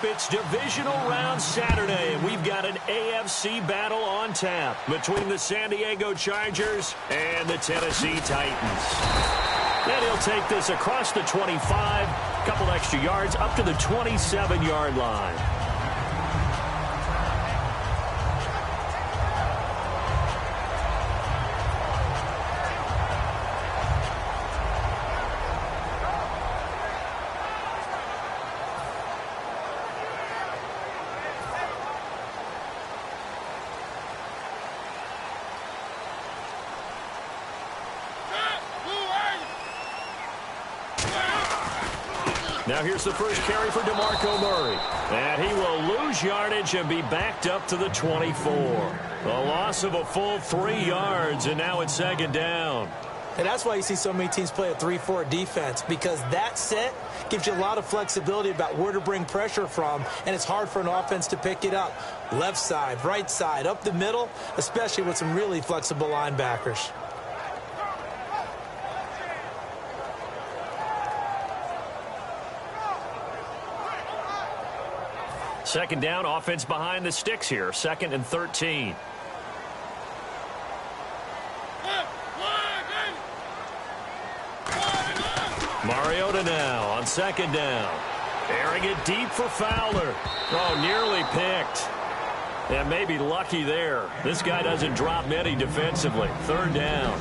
up. It's divisional round Saturday, and we've got an AFC battle on tap between the San Diego Chargers and the Tennessee Titans. And he'll take this across the 25, a couple extra yards, up to the 27-yard line. Now here's the first carry for DeMarco Murray. And he will lose yardage and be backed up to the 24. A loss of a full 3 yards, and now it's second down. And that's why you see so many teams play a 3-4 defense, because that set gives you a lot of flexibility about where to bring pressure from, and it's hard for an offense to pick it up. Left side, right side, up the middle, especially with some really flexible linebackers. Second down, offense behind the sticks here. 2nd and 13. Mariota now on 2nd down. Airing it deep for Fowler. Oh, nearly picked. And maybe lucky there. This guy doesn't drop many defensively. 3rd down.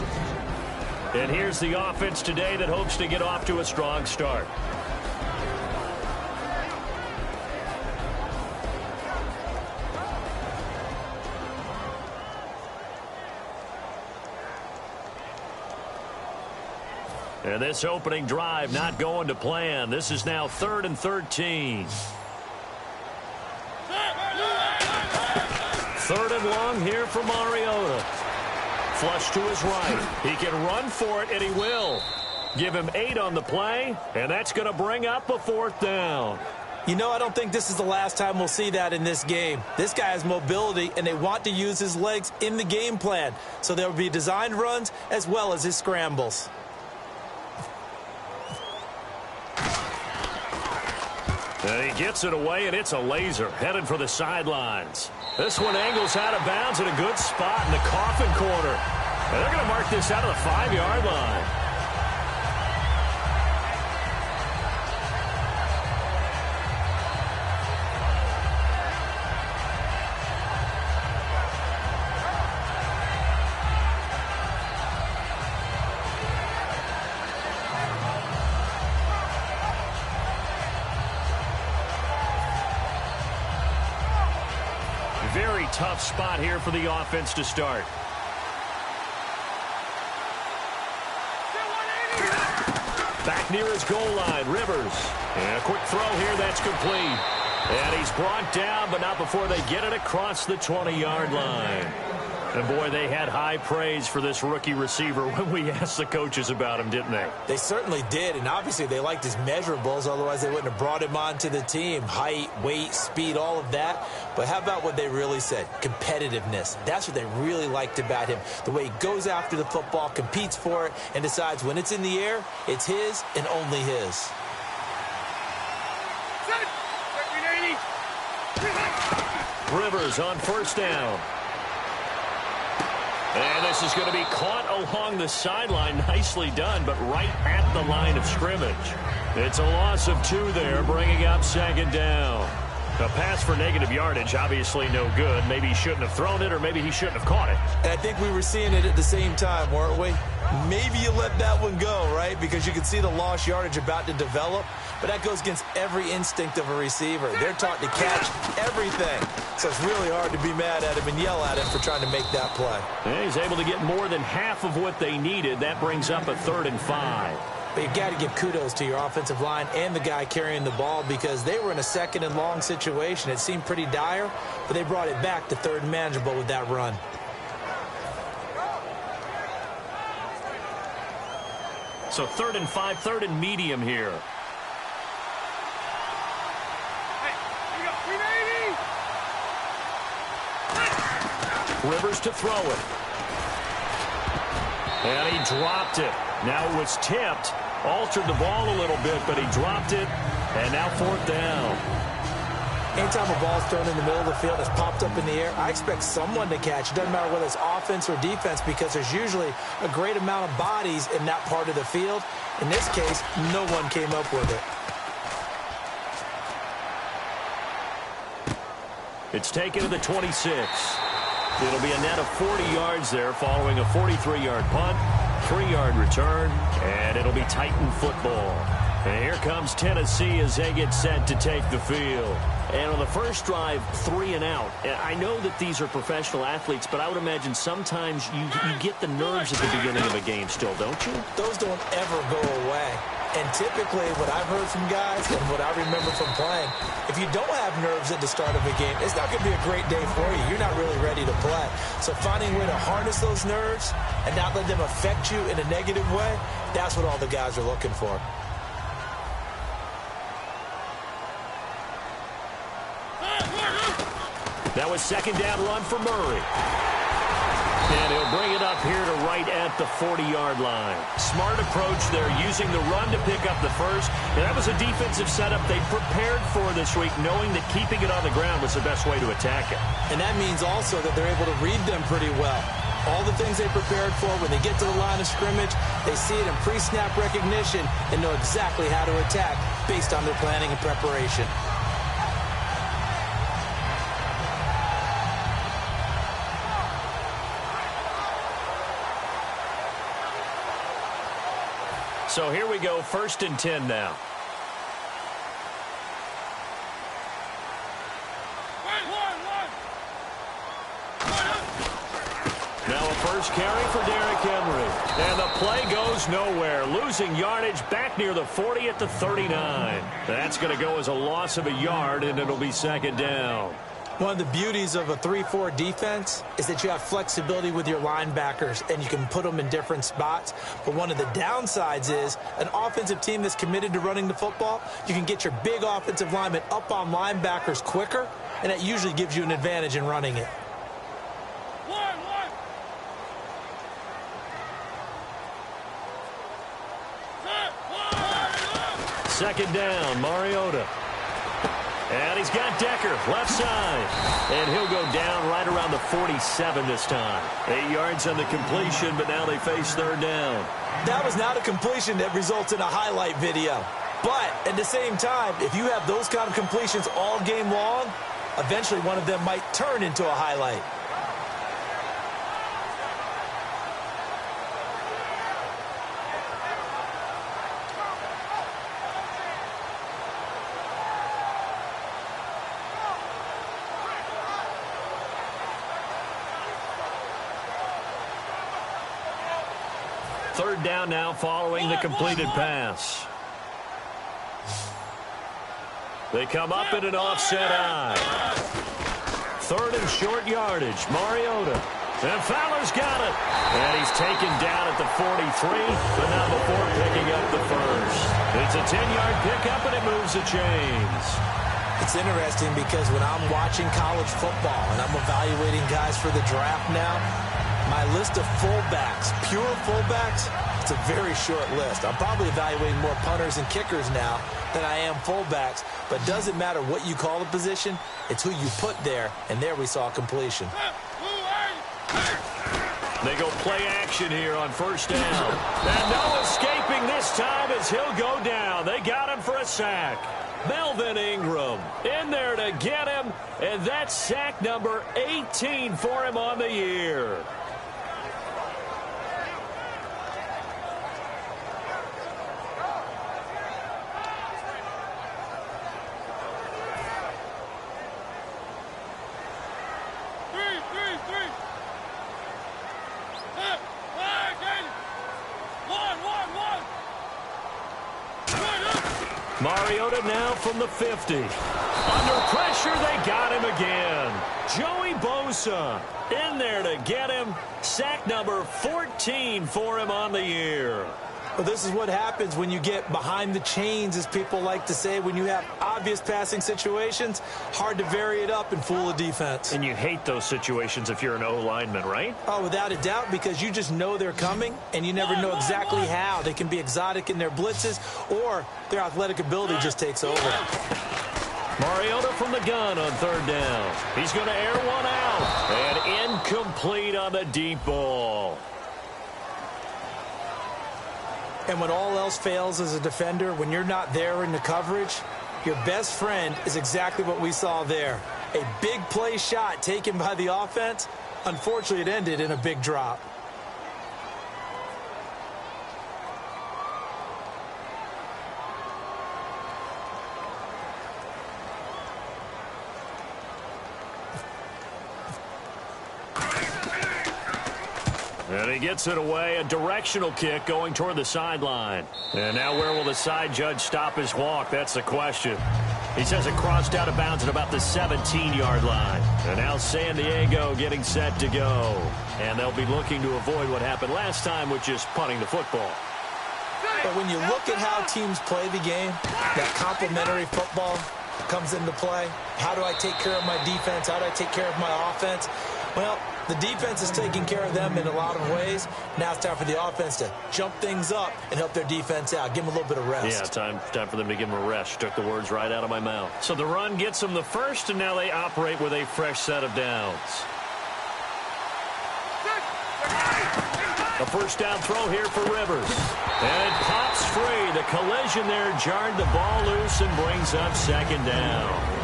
And here's the offense today that hopes to get off to a strong start. And this opening drive not going to plan. This is now 3rd and 13. 3rd and long here for Mariota. Flush to his right. He can run for it, and he will. Give him 8 on the play, and that's going to bring up a 4th down. You know, I don't think this is the last time we'll see that in this game. This guy has mobility, and they want to use his legs in the game plan. So there will be designed runs as well as his scrambles. And he gets it away, and it's a laser headed for the sidelines. This one angles out of bounds at a good spot in the coffin corner. And they're going to mark this out of the 5-yard line. Very tough spot here for the offense to start. Back near his goal line, Rivers. And a quick throw here, that's complete. And he's brought down, but not before they get it across the 20-yard line. And, boy, they had high praise for this rookie receiver when we asked the coaches about him, didn't they? They certainly did, and obviously they liked his measurables. Otherwise, they wouldn't have brought him onto the team. Height, weight, speed, all of that. But how about what they really said? Competitiveness. That's what they really liked about him. The way he goes after the football, competes for it, and decides when it's in the air, it's his and only his. Rivers on 1st down. And this is going to be caught along the sideline. Nicely done, but right at the line of scrimmage. It's a loss of 2 there, bringing up 2nd down. A pass for negative yardage, obviously no good. Maybe he shouldn't have thrown it, or maybe he shouldn't have caught it. And I think we were seeing it at the same time, weren't we? Maybe you let that one go, right? Because you can see the lost yardage about to develop. But that goes against every instinct of a receiver. They're taught to catch everything. So it's really hard to be mad at him and yell at him for trying to make that play. And he's able to get more than half of what they needed. That brings up a 3rd and 5. But you've got to give kudos to your offensive line and the guy carrying the ball, because they were in a 2nd and long situation. It seemed pretty dire, but they brought it back to 3rd and manageable with that run. So 3rd and 5, 3rd and medium here. Rivers to throw it. And he dropped it. Now it was tipped. Altered the ball a little bit, but he dropped it. And now 4th down. Anytime a ball's thrown in the middle of the field that's popped up in the air, I expect someone to catch. It doesn't matter whether it's offense or defense because there's usually a great amount of bodies in that part of the field. In this case, no one came up with it. It's taken to the 26. It'll be a net of 40 yards there following a 43-yard punt, 3-yard return, and it'll be Titan football. And here comes Tennessee as they get set to take the field. And on the first drive, 3 and out. I know that these are professional athletes, but I would imagine sometimes you get the nerves at the beginning of a game still, don't you? Those don't ever go away. And typically, what I've heard from guys and what I remember from playing, if you don't have nerves at the start of a game, it's not going to be a great day for you. You're not really ready to play. So finding a way to harness those nerves and not let them affect you in a negative way, that's what all the guys are looking for. That was second down run for Murray. And he'll bring it up here to right at the 40-yard line. Smart approach there, using the run to pick up the first. And that was a defensive setup they prepared for this week, knowing that keeping it on the ground was the best way to attack it. And that means also that they're able to read them pretty well. All the things they prepared for, when they get to the line of scrimmage, they see it in pre-snap recognition and know exactly how to attack based on their planning and preparation. So here we go, 1st and 10 now. Now a first carry for Derrick Henry. And the play goes nowhere. Losing yardage back near the 40 at the 39. That's going to go as a loss of a yard, and it'll be second down. One of the beauties of a 3-4 defense is that you have flexibility with your linebackers and you can put them in different spots. But one of the downsides is an offensive team that's committed to running the football, you can get your big offensive linemen up on linebackers quicker, and that usually gives you an advantage in running it. Second down, Mariota. And he's got Decker, left side. And he'll go down right around the 47 this time. 8 yards on the completion, but now they face third down. That was not a completion that results in a highlight video. But at the same time, if you have those kind of completions all game long, eventually one of them might turn into a highlight. Third down now following the completed pass. They come up in an offset eye. Third and short yardage. Mariota. And Fowler's got it. And he's taken down at the 43, but not before picking up the first. It's a 10-yard pickup, and it moves the chains. It's interesting because when I'm watching college football and I'm evaluating guys for the draft now, my list of fullbacks, pure fullbacks, it's a very short list. I'm probably evaluating more punters and kickers now than I am fullbacks, but it doesn't matter what you call the position, it's who you put there, and there we saw completion. They go play action here on first down. And no escaping this time as he'll go down. They got him for a sack. Melvin Ingram in there to get him, and that's sack number 18 for him on the year. Mariota now from the 50. Under pressure, they got him again. Joey Bosa in there to get him. Sack number 14 for him on the year. Well, this is what happens when you get behind the chains, as people like to say. When you have obvious passing situations, hard to vary it up and fool a defense. And you hate those situations if you're an O-lineman, right? Oh, without a doubt, because you just know they're coming, and you never know exactly how. They can be exotic in their blitzes, or their athletic ability just takes over. Mariota from the gun on third down. He's going to air one out. And incomplete on the deep ball. And when all else fails as a defender, when you're not there in the coverage, your best friend is exactly what we saw there. A big play shot taken by the offense. Unfortunately, it ended in a big drop. And he gets it away, a directional kick going toward the sideline. And now where will the side judge stop his walk? That's the question. He says it crossed out of bounds at about the 17-yard line. And now San Diego getting set to go. And they'll be looking to avoid what happened last time, which is punting the football. But when you look at how teams play the game, that complementary football comes into play. How do I take care of my defense? How do I take care of my offense? Well, the defense is taking care of them in a lot of ways. Now it's time for the offense to jump things up and help their defense out. Give them a little bit of rest. Yeah, time for them to give them a rest. Took the words right out of my mouth. So the run gets them the first, and now they operate with a fresh set of downs. A first down throw here for Rivers. And it pops free. The collision there jarred the ball loose and brings up second down.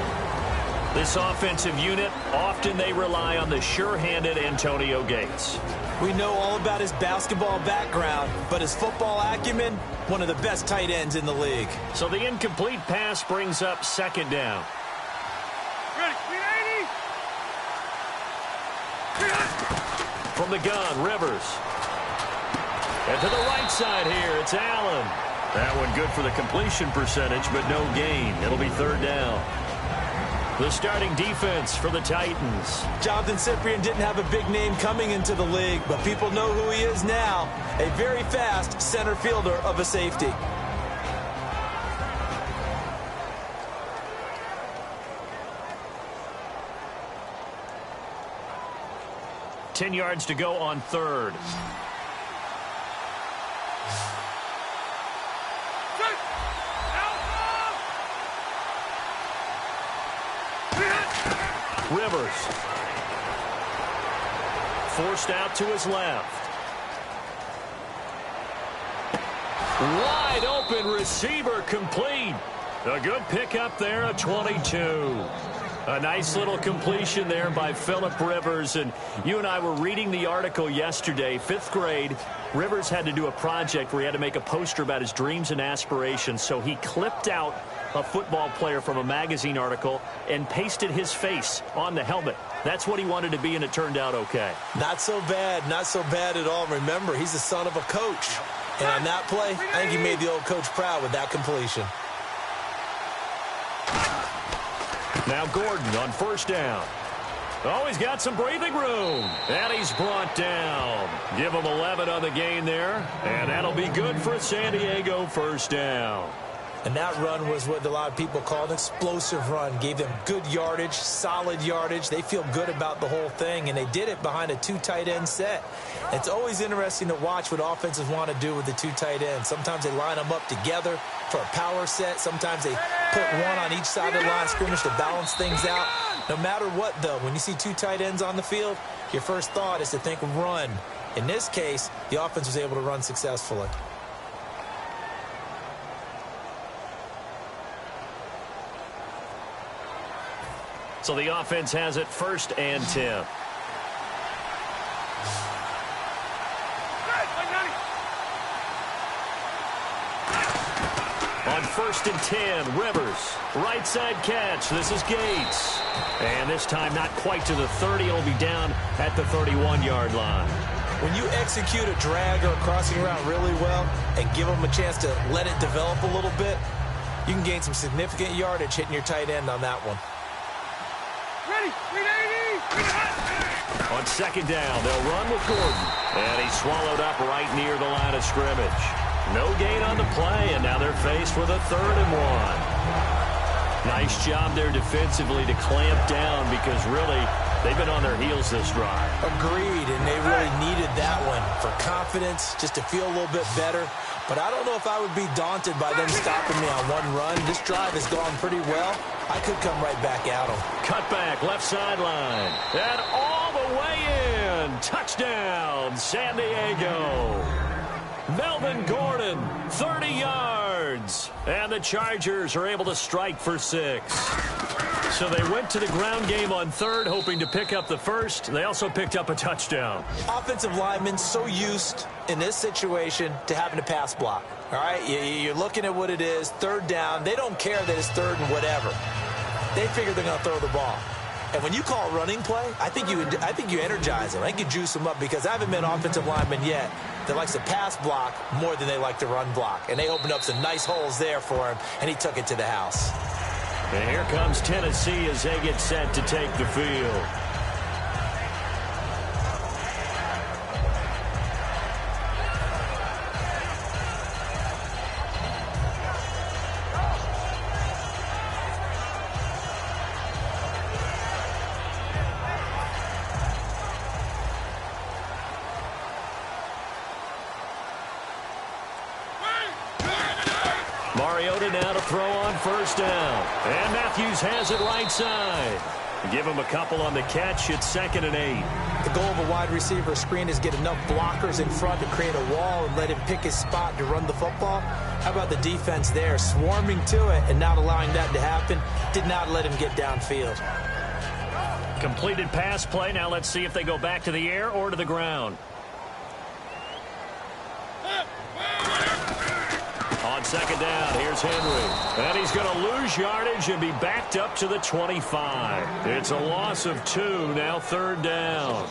This offensive unit, often they rely on the sure-handed Antonio Gates. We know all about his basketball background, but his football acumen, one of the best tight ends in the league. So the incomplete pass brings up second down. From the gun, Rivers. And to the right side here, it's Allen. That one good for the completion percentage, but no gain. It'll be third down. The starting defense for the Titans. Jonathan Cyprien didn't have a big name coming into the league, but people know who he is now. A very fast center fielder of a safety. Ten yards to go on third. Rivers. Forced out to his left. Wide open receiver complete. A good pickup there, a 22. A nice little completion there by Phillip Rivers. And you and I were reading the article yesterday, 5th grade. Rivers had to do a project where he had to make a poster about his dreams and aspirations. So he clipped out a football player from a magazine article and pasted his face on the helmet. That's what he wanted to be, and it turned out okay. Not so bad at all. Remember, he's the son of a coach. And on that play, I think he made the old coach proud with that completion. Now Gordon on first down. Oh, he's got some breathing room. And he's brought down. Give him 11 on the gain there. And that'll be good for a San Diego first down. And that run was what a lot of people call an explosive run. Gave them good yardage, solid yardage. They feel good about the whole thing, and they did it behind a 2 tight end set. It's always interesting to watch what offenses want to do with the 2 tight ends. Sometimes they line them up together for a power set. Sometimes they put one on each side of the line of scrimmage to balance things out. No matter what, though, when you see 2 tight ends on the field, your first thought is to think run. In this case, the offense was able to run successfully. So the offense has it first and 10. On first and 10, Rivers. Right side catch. This is Gates. And this time not quite to the 30. It'll be down at the 31-yard line. When you execute a drag or a crossing route really well and give them a chance to let it develop a little bit, you can gain some significant yardage hitting your tight end on that one. On second down, they'll run with Gordon. And he's swallowed up right near the line of scrimmage. No gain on the play, and now they're faced with a 3rd and 1. Nice job there defensively to clamp down because really they've been on their heels this drive. Agreed, and they really needed that one for confidence, just to feel a little bit better. But I don't know if I would be daunted by them stopping me on one run. This drive has gone pretty well. I could come right back at him. Cut back, left sideline. And all the way in. Touchdown, San Diego. Melvin Gordon, 30 yards. And the Chargers are able to strike for 6. So they went to the ground game on third, hoping to pick up the first. They also picked up a touchdown. Offensive linemen so used in this situation to having to pass block. All right, you're looking at what it is, third down. They don't care that it's third and whatever. They figure they're going to throw the ball. And when you call a running play, I think you energize them. I think you juice them up, because I haven't met an offensive lineman yet that likes to pass block more than they like to run block. And they opened up some nice holes there for him, and he took it to the house. And here comes Tennessee as they get set to take the field. Mariota now to throw on first down. And Matthews has it right side. Give him a couple on the catch. It's 2nd and 8. The goal of a wide receiver screen is get enough blockers in front to create a wall and let him pick his spot to run the football. How about the defense there, swarming to it and not allowing that to happen? Did not let him get downfield. Completed pass play. Now let's see if they go back to the air or to the ground. On 2nd down, here's Henry. And he's going to lose yardage and be backed up to the 25. It's a loss of 2, now 3rd down.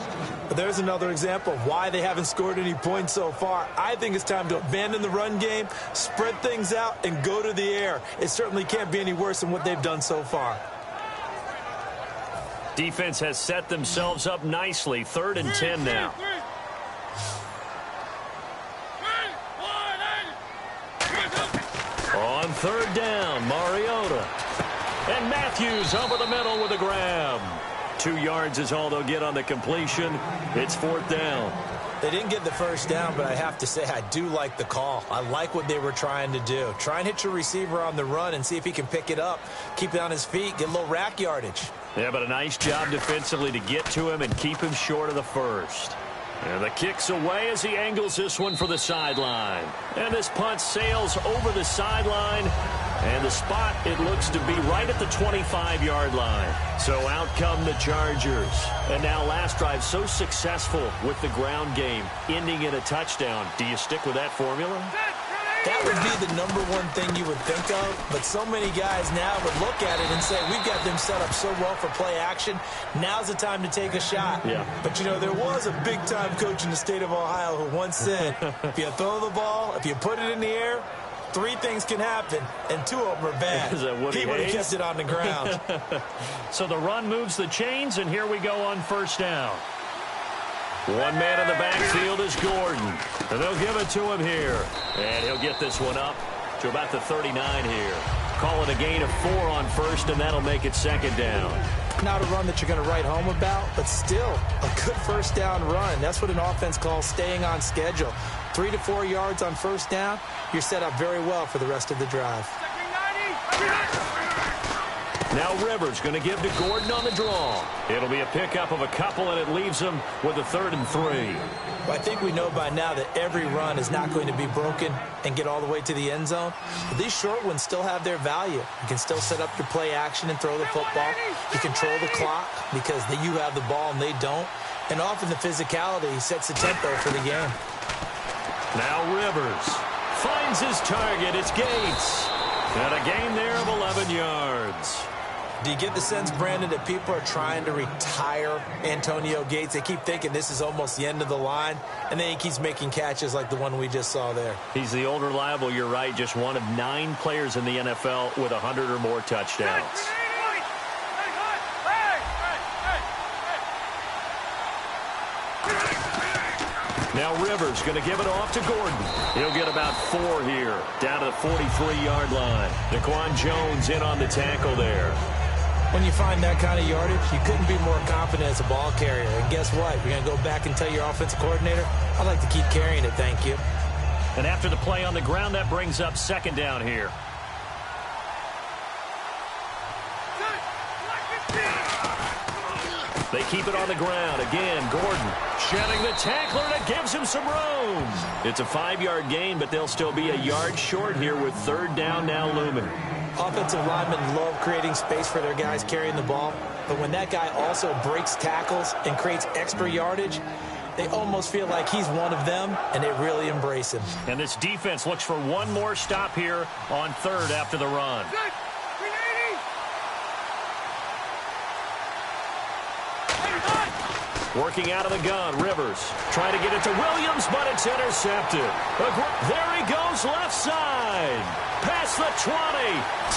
But there's another example of why they haven't scored any points so far. I think it's time to abandon the run game, spread things out, and go to the air. It certainly can't be any worse than what they've done so far. Defense has set themselves up nicely. 3rd and 10 now. On 3rd down, Mariota. And Matthews over the middle with a grab. 2 yards is all they'll get on the completion. It's 4th down. They didn't get the first down, but I have to say I do like the call. I like what they were trying to do. Try and hit your receiver on the run and see if he can pick it up. Keep it on his feet, get a little rack yardage. Yeah, but a nice job defensively to get to him and keep him short of the first. And the kick's away as he angles this one for the sideline. And this punt sails over the sideline. And the spot, it looks to be right at the 25-yard line. So out come the Chargers. And now last drive so successful with the ground game, ending in a touchdown. Do you stick with that formula? That would be the number one thing you would think of, but so many guys now would look at it and say, we've got them set up so well for play action. Now's the time to take a shot. Yeah. But, you know, there was a big-time coach in the state of Ohio who once said, if you throw the ball, if you put it in the air, 3 things can happen, and 2 of them are bad. He would have kept it on the ground. So the run moves the chains, and here we go on 1st down. One man in the backfield is Gordon. And they'll give it to him here. And he'll get this one up to about the 39 here. Call it a gain of 4 on 1st, and that'll make it 2nd down. Not a run that you're going to write home about, but still a good 1st down run. That's what an offense calls staying on schedule. 3 to 4 yards on 1st down, you're set up very well for the rest of the drive. Now Rivers going to give to Gordon on the draw. It'll be a pickup of a couple, and it leaves him with a 3rd and 3. Well, I think we know by now that every run is not going to be broken and get all the way to the end zone. But these short ones still have their value. You can still set up your play action and throw the football. You control the clock because you have the ball and they don't. And often the physicality sets the tempo for the game. Now Rivers finds his target. It's Gates. And a gain there of 11 yards. Do you get the sense, Brandon, that people are trying to retire Antonio Gates? They keep thinking this is almost the end of the line, and then he keeps making catches like the one we just saw there. He's the old reliable, you're right, just one of 9 players in the NFL with 100 or more touchdowns. Now Rivers going to give it off to Gordon. He'll get about 4 here, down to the 43-yard line. Daquan Jones in on the tackle there. When you find that kind of yardage, you couldn't be more confident as a ball carrier. And guess what? You're going to go back and tell your offensive coordinator, I'd like to keep carrying it, thank you. And after the play on the ground, that brings up 2nd down here. They keep it on the ground. Again, Gordon shedding the tackler, and it gives him some room. It's a 5-yard gain, but they'll still be a yard short here with third down now looming. Offensive linemen love creating space for their guys carrying the ball, but when that guy also breaks tackles and creates extra yardage, they almost feel like he's one of them, and they really embrace him. And this defense looks for one more stop here on third after the run. Working out of the gun, Rivers trying to get it to Williams, but it's intercepted. There he goes left side. Past the 20,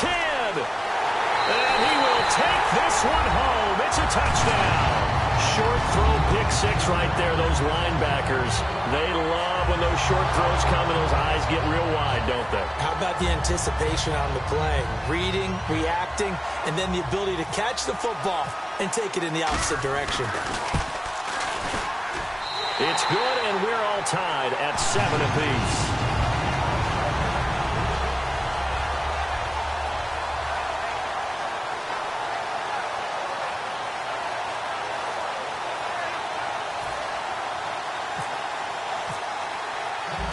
10. And he will take this one home. It's a touchdown. Short throw, pick six right there. Those linebackers, they love when those short throws come and those eyes get real wide, don't they? How about the anticipation on the play? Reading, reacting, and then the ability to catch the football and take it in the opposite direction. It's good, and we're all tied at 7 apiece.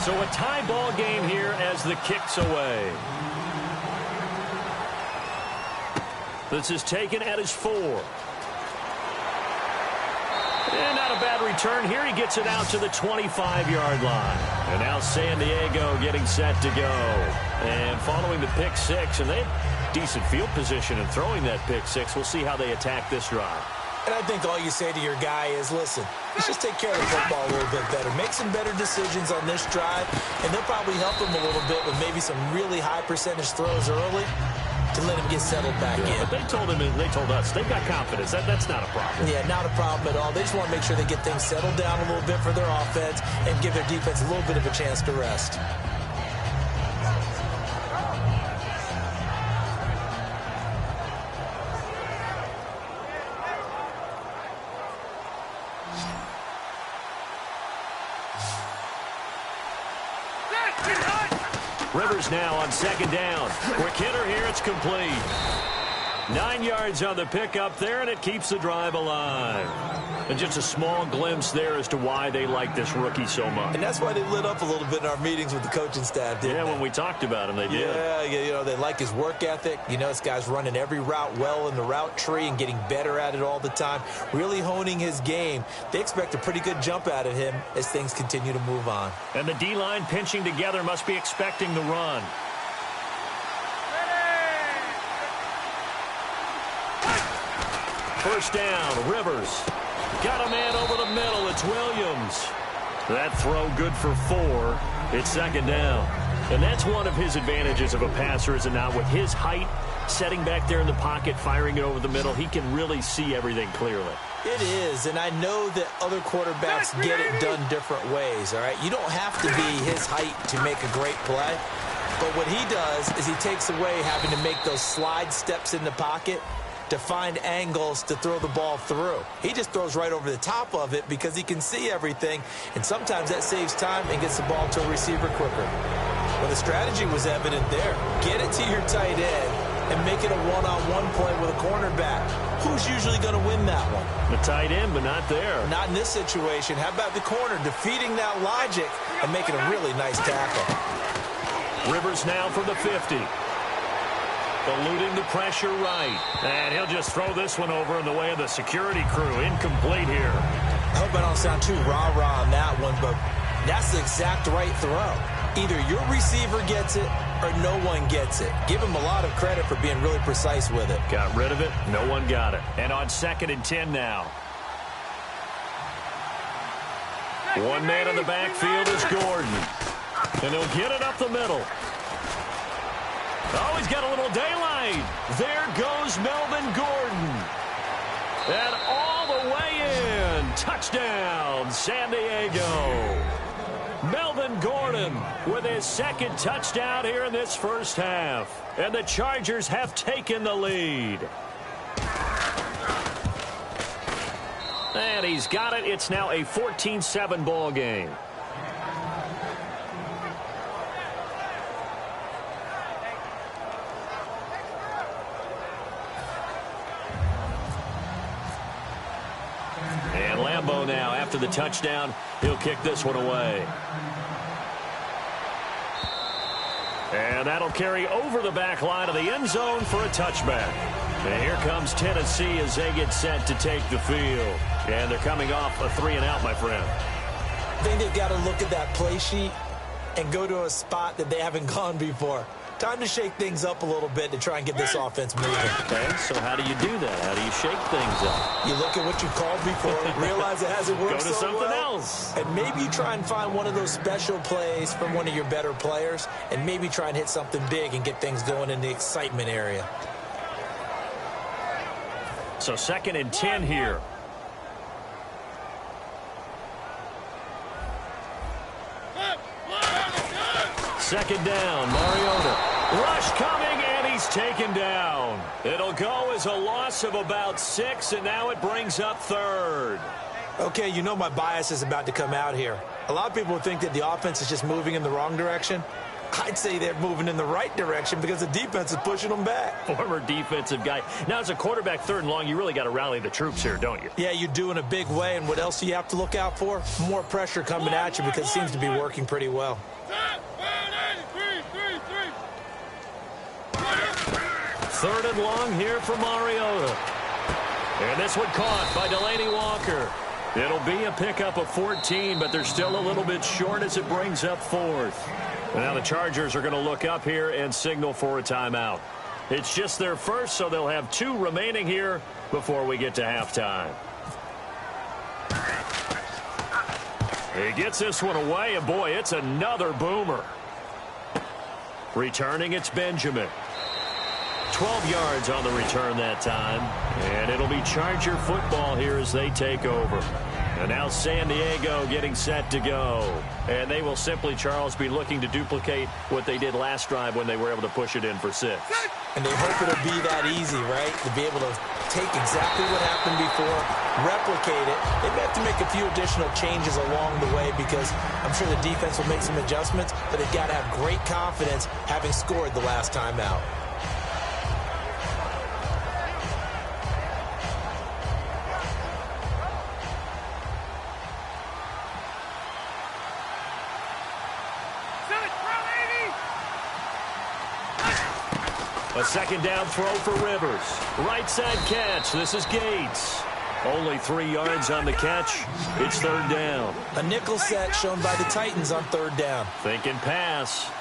So a tie ball game here as the kick's away. This is taken at his 4. And not a bad return here. He gets it out to the 25-yard line. And now San Diego getting set to go. And following the pick six, and they have decent field position in throwing that pick six. We'll see how they attack this drive. And I think all you say to your guy is, listen, let's just take care of the football a little bit better. Make some better decisions on this drive, and they'll probably help him a little bit with maybe some really high percentage throws early to let him get settled back in. But they told him, and they told us, they've got confidence. That's not a problem. Yeah, not a problem at all. They just want to make sure they get things settled down a little bit for their offense and give their defense a little bit of a chance to rest. Rivers now on second down. Quick hitter here. It's complete. 9 yards on the pickup there, and it keeps the drive alive. And just a small glimpse there as to why they like this rookie so much. And that's why they lit up a little bit in our meetings with the coaching staff, didn't they? When we talked about him, they did. Yeah, you know, they like his work ethic. You know, this guy's running every route well in the route tree and getting better at it all the time, really honing his game. They expect a pretty good jump out of him as things continue to move on. And the D-line pinching together must be expecting the run. First down, Rivers. Got a man over the middle. It's Williams. That throw good for 4. It's second down. And that's one of his advantages of a passer, is it not? With his height, setting back there in the pocket, firing it over the middle, he can really see everything clearly. It is, and I know that other quarterbacks get it done different ways, all right? You don't have to be his height to make a great play. But what he does is he takes away having to make those slide steps in the pocket to find angles to throw the ball through. He just throws right over the top of it because he can see everything, and sometimes that saves time and gets the ball to a receiver quicker. Well, the strategy was evident there. Get it to your tight end and make it a one-on-one play with a cornerback. Who's usually going to win that one? The tight end, but not there. Not in this situation. How about the corner defeating that logic and making a really nice tackle? Rivers now from the 50. Eluding the pressure right. And he'll just throw this one over in the way of the security crew. Incomplete here. I hope I don't sound too rah-rah on that one, but that's the exact right throw. Either your receiver gets it or no one gets it. Give him a lot of credit for being really precise with it. Got rid of it. No one got it. And on 2nd and 10 now. One man in the backfield is Gordon. And he'll get it up the middle. Oh, he's got a little daylight. There goes Melvin Gordon. And all the way in. Touchdown, San Diego. Melvin Gordon with his second touchdown here in this first half. And the Chargers have taken the lead. And he's got it. It's now a 14-7 ball game. Lambeau now. After the touchdown, he'll kick this one away. And that'll carry over the back line of the end zone for a touchback. And here comes Tennessee as they get set to take the field. And they're coming off a 3-and-out, my friend. I think they've got to look at that play sheet and go to a spot that they haven't gone before. Time to shake things up a little bit to try and get this offense moving. Okay, so how do you do that? How do you shake things up? You look at what you called before, realize it hasn't worked so well. Go to something else. And maybe you try and find one of those special plays from one of your better players, and maybe try and hit something big and get things going in the excitement area. So 2nd and 10 here. Second down, Mariota. Rush coming, and he's taken down. It'll go as a loss of about 6, and now it brings up 3rd. Okay, you know my bias is about to come out here. A lot of people think that the offense is just moving in the wrong direction. I'd say they're moving in the right direction because the defense is pushing them back. Former defensive guy. Now, as a quarterback 3rd and long, you really got to rally the troops here, don't you? Yeah, you do in a big way, and what else do you have to look out for? More pressure coming at you because it seems to be working pretty well. 3rd and long here for Mariota. And this one caught by Delaney Walker. It'll be a pickup of 14, but they're still a little bit short as it brings up 4th. And now the Chargers are going to look up here and signal for a timeout. It's just their first, so they'll have 2 remaining here before we get to halftime. He gets this one away, and boy, it's another boomer. Returning, it's Benjamin. 12 yards on the return that time. And it'll be Charger football here as they take over. And now San Diego getting set to go. And they will simply, Charles, be looking to duplicate what they did last drive when they were able to push it in for 6. And they hope it'll be that easy, right? To be able to take exactly what happened before, replicate it. They may have to make a few additional changes along the way because I'm sure the defense will make some adjustments, but they've got to have great confidence having scored the last time out. A 2nd down throw for Rivers. Right side catch. This is Gates. Only 3 yards on the catch. It's 3rd down. A nickel set shown by the Titans on 3rd down. Thinking pass.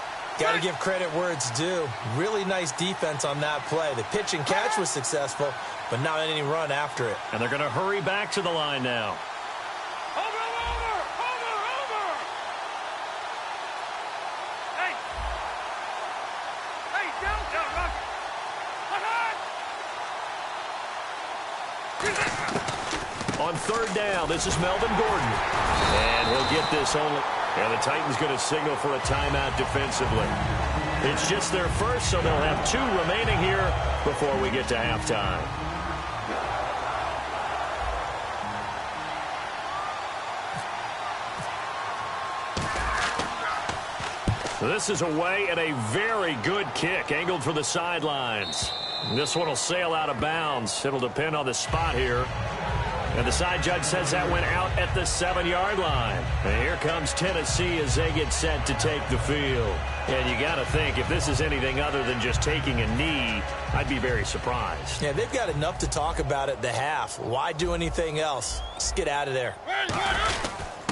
Got to give credit where it's due. Really nice defense on that play. The pitch and catch was successful, but not any run after it. And they're going to hurry back to the line now. On 3rd down, this is Melvin Gordon. And he'll get this only. And the Titans going to signal for a timeout defensively. It's just their first, so they'll have 2 remaining here before we get to halftime. This is away and a very good kick, angled for the sidelines. This one will sail out of bounds. It'll depend on the spot here. And the side judge says that went out at the 7-yard line. And here comes Tennessee as they get set to take the field. And you got to think, if this is anything other than just taking a knee, I'd be very surprised. Yeah, they've got enough to talk about at the half. Why do anything else? Just get out of there.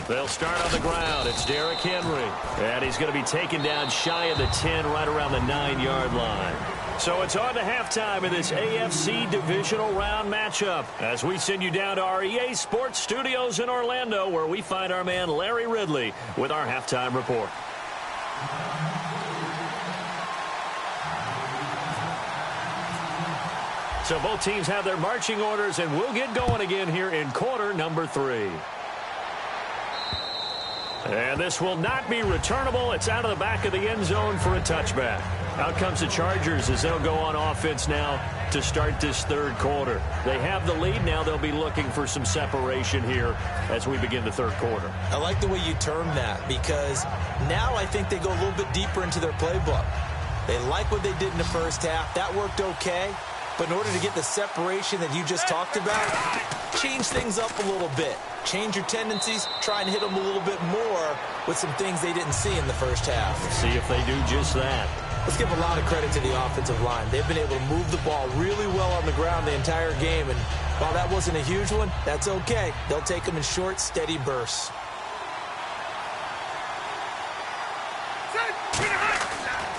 They'll start on the ground. It's Derrick Henry. And he's going to be taken down shy of the 10, right around the 9-yard line. So it's on to halftime in this AFC divisional round matchup as we send you down to our EA Sports Studios in Orlando, where we find our man Larry Ridley with our halftime report. So both teams have their marching orders, and we'll get going again here in quarter number 3. And this will not be returnable. It's out of the back of the end zone for a touchback. Out comes the Chargers as they'll go on offense now to start this 3rd quarter. They have the lead now. They'll be looking for some separation here as we begin the 3rd quarter. I like the way you term that because now I think they go a little bit deeper into their playbook. They like what they did in the first half. That worked okay. But in order to get the separation that you just talked about, change things up a little bit. Change your tendencies, try and hit them a little bit more with some things they didn't see in the first half. Let's see if they do just that. Let's give a lot of credit to the offensive line. They've been able to move the ball really well on the ground the entire game, and while that wasn't a huge one, that's okay. They'll take them in short, steady bursts.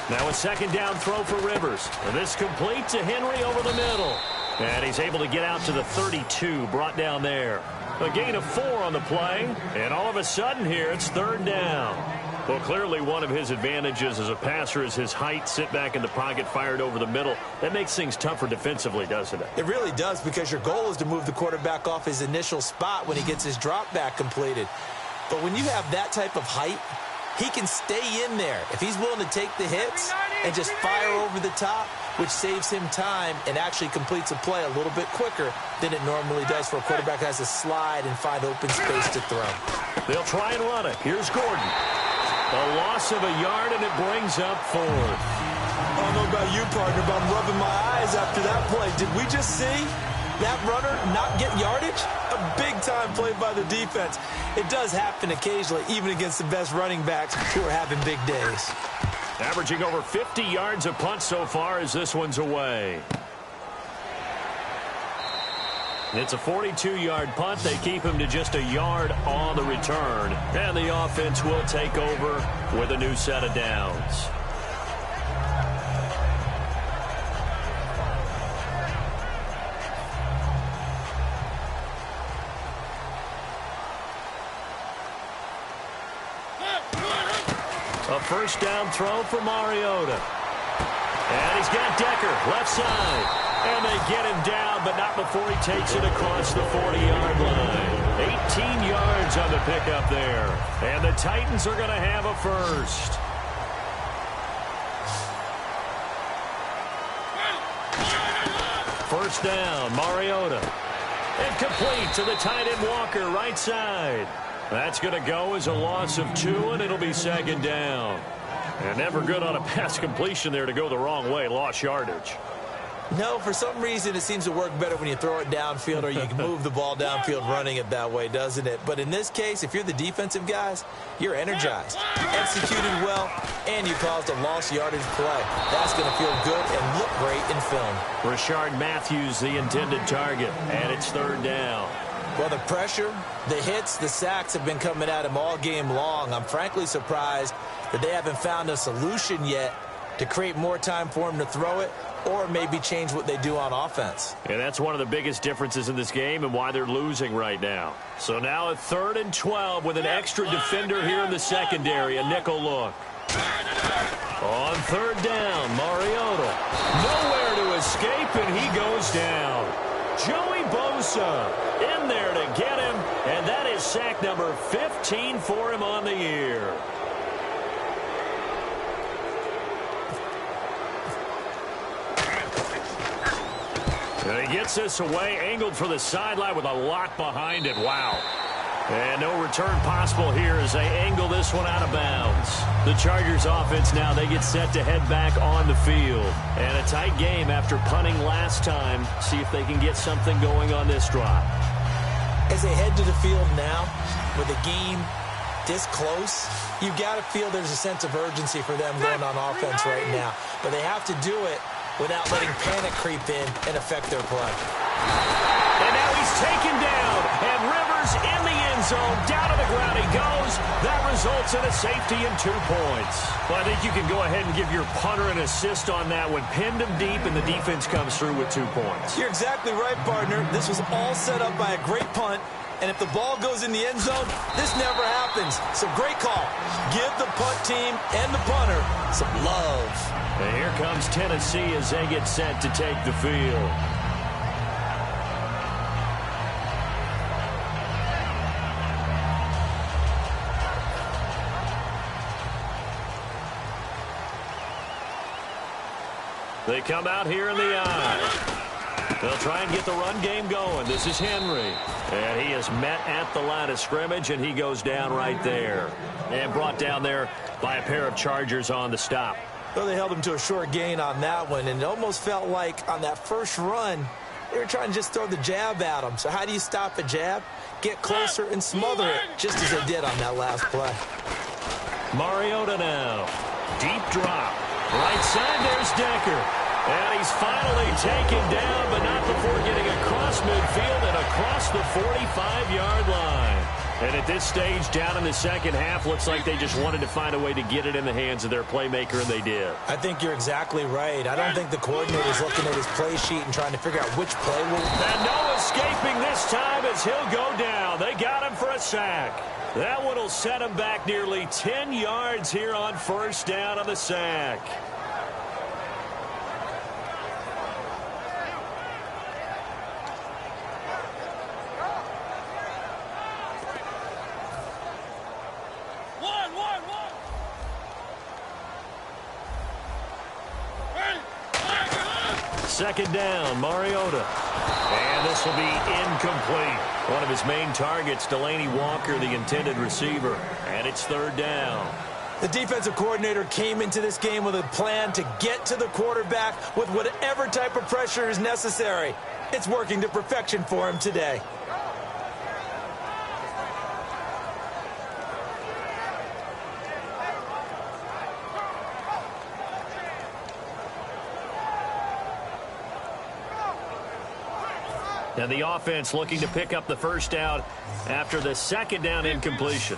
Now a second down throw for Rivers. And this complete to Henry over the middle. And he's able to get out to the 32, brought down there. A gain of 4 on the play, and all of a sudden here it's third down. Well, clearly one of his advantages as a passer is his height, sit back in the pocket, fired over the middle. That makes things tougher defensively, doesn't it? It really does, because your goal is to move the quarterback off his initial spot when he gets his drop back completed. But when you have that type of height, he can stay in there if he's willing to take the hits and just fire over the top, which saves him time and actually completes a play a little bit quicker than it normally does for a quarterback that has to slide and find open space to throw. They'll try and run it. Here's Gordon. A loss of a yard, and it brings up 4. I don't know about you, partner, but I'm rubbing my eyes after that play. Did we just see that runner not get yardage? A big-time play by the defense. It does happen occasionally, even against the best running backs who are having big days. Averaging over 50 yards a punt so far as this one's away. It's a 42-yard punt. They keep him to just a yard on the return. And the offense will take over with a new set of downs. A first down throw for Mariota. And he's got Decker, left side. And they get him down, but not before he takes it across the 40-yard line. 18 yards on the pickup there. And the Titans are going to have a first. First down, Mariota. And complete to the tight end Walker, right side. That's going to go as a loss of 2, and it'll be second down. And never good on a pass completion there to go the wrong way. Lost yardage. No, for some reason it seems to work better when you throw it downfield or you can move the ball downfield running it that way, doesn't it? But in this case, if you're the defensive guys, you're energized, executed well, and you caused a lost yardage play. That's going to feel good and look great in film. Rashard Matthews, the intended target, and it's third down. Well, the pressure, the hits, the sacks have been coming at him all game long. I'm frankly surprised that they haven't found a solution yet to create more time for him to throw it, or maybe change what they do on offense. And that's one of the biggest differences in this game and why they're losing right now. So now a 3rd and 12 with an extra defender here in the secondary, a nickel look. On third down, Mariota. Nowhere to escape, and he goes down. Joey Bosa in there to get him, and that is sack number 15 for him on the year. And he gets this away, angled for the sideline with a lock behind it. Wow. And no return possible here as they angle this one out of bounds. The Chargers offense now, they get set to head back on the field. And a tight game after punting last time. See if they can get something going on this drive. As they head to the field now, with the game this close, you've got to feel there's a sense of urgency for them going on offense right now. But they have to do it without letting panic creep in and affect their play. And now he's taken down, and Rivers in the end zone, down to the ground he goes. That results in a safety and 2 points. Well, I think you can go ahead and give your punter an assist on that one. Pinned him deep, and the defense comes through with 2 points. You're exactly right, partner. This was all set up by a great punt, and if the ball goes in the end zone, this never happens. So great call. Give the punt team and the punter some love. And here comes Tennessee as they get set to take the field. They come out here in the eye. They'll try and get the run game going. This is Henry. And he is met at the line of scrimmage, and he goes down right there. And brought down there by a pair of Chargers on the stop. Well, they held him to a short gain on that one, and it almost felt like on that first run, they were trying to just throw the jab at him. So how do you stop a jab? Get closer and smother it, just as they did on that last play. Mariota now. Deep drop. Right side, there's Decker. And he's finally taken down, but not before getting across midfield and across the 45-yard line. And at this stage, down in the second half, looks like they just wanted to find a way to get it in the hands of their playmaker, and they did. I think you're exactly right. I don't think the coordinator's looking at his play sheet and trying to figure out which play will... And no escaping this time as he'll go down. They got him for a sack. That one will set him back nearly 10 yards here on first down on the sack. Second down, Mariota. And this will be incomplete. One of his main targets, Delaney Walker, the intended receiver. And it's third down. The defensive coordinator came into this game with a plan to get to the quarterback with whatever type of pressure is necessary. It's working to perfection for him today. And the offense looking to pick up the first down after the second down incompletion.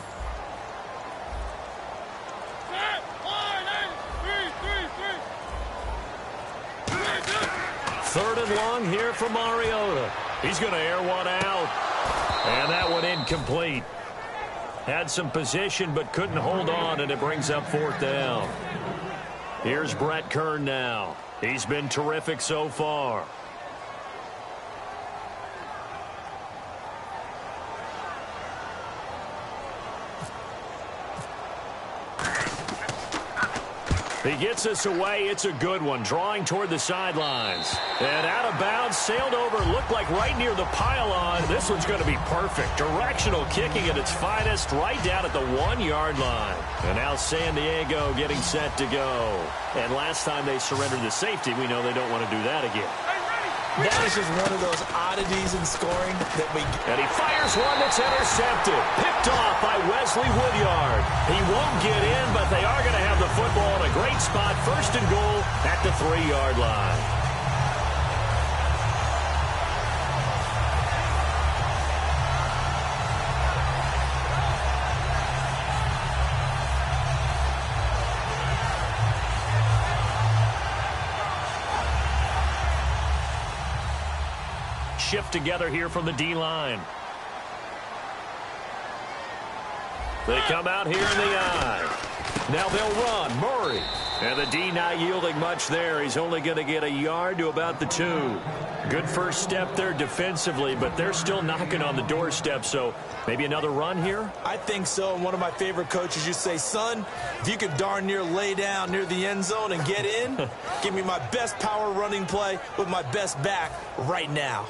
Third and long here for Mariota. He's going to air one out. And that one incomplete. Had some position but couldn't hold on, and it brings up fourth down. Here's Brett Kern now. He's been terrific so far. He gets us away. It's a good one. Drawing toward the sidelines. And out of bounds, sailed over, looked like right near the pylon. This one's going to be perfect. Directional kicking at its finest, right down at the 1-yard line. And now San Diego getting set to go. And last time they surrendered the safety, we know they don't want to do that again. That is just one of those oddities in scoring that we... And he fires one that's intercepted. Picked off by Wesley Woodyard. He won't get in, but they are going to have the football in a great spot. First and goal at the 3-yard line. Shift together here from the D-line. They come out here in the I. Now they'll run. Murray. And the D not yielding much there. He's only going to get a yard to about the 2. Good first step there defensively, but they're still knocking on the doorstep, so maybe another run here? I think so. And one of my favorite coaches, you say, son, if you could darn near lay down near the end zone and get in, give me my best power running play with my best back right now.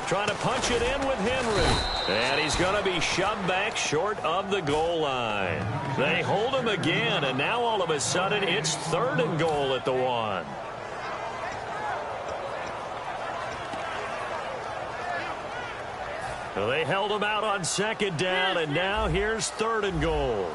Trying to punch it in with Henry. And he's going to be shoved back short of the goal line. They hold him again, and now all of a sudden it's third and goal at the 1. They held him out on second down, and now here's third and goal.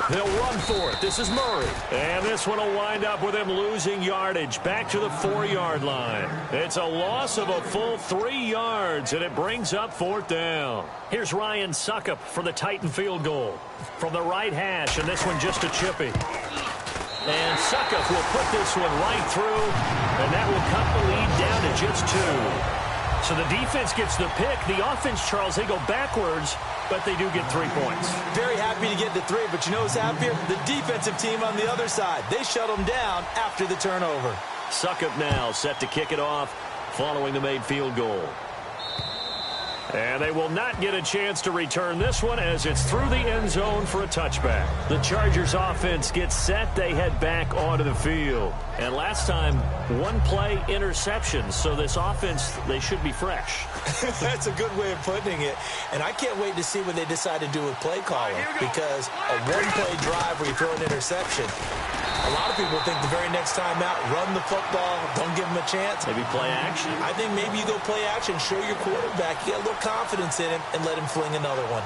They'll run for it. This is Murray. And this one will wind up with him losing yardage back to the 4-yard line. It's a loss of a full 3 yards, and it brings up fourth down. Here's Ryan Suckup for the Titan field goal. From the right hash, and this one just a chippy. And Suckup will put this one right through, and that will cut the lead down to just 2. So the defense gets the pick. The offense, Charles, they go backwards, but they do get 3 points. Very happy to get the 3, but you know who's happier? The defensive team on the other side. They shut them down after the turnover. Suckup now set to kick it off following the made field goal. And they will not get a chance to return this one as it's through the end zone for a touchback. The Chargers offense gets set. They head back onto the field. And last time, one play interception. So this offense, they should be fresh. That's a good way of putting it. And I can't wait to see what they decide to do with play calling. Because a one-play drive where you throw an interception, a lot of people think the very next time out, run the football, don't give them a chance. Maybe play action. I think maybe you go play action, show your quarterback, you get a little confidence in him, and let him fling another one.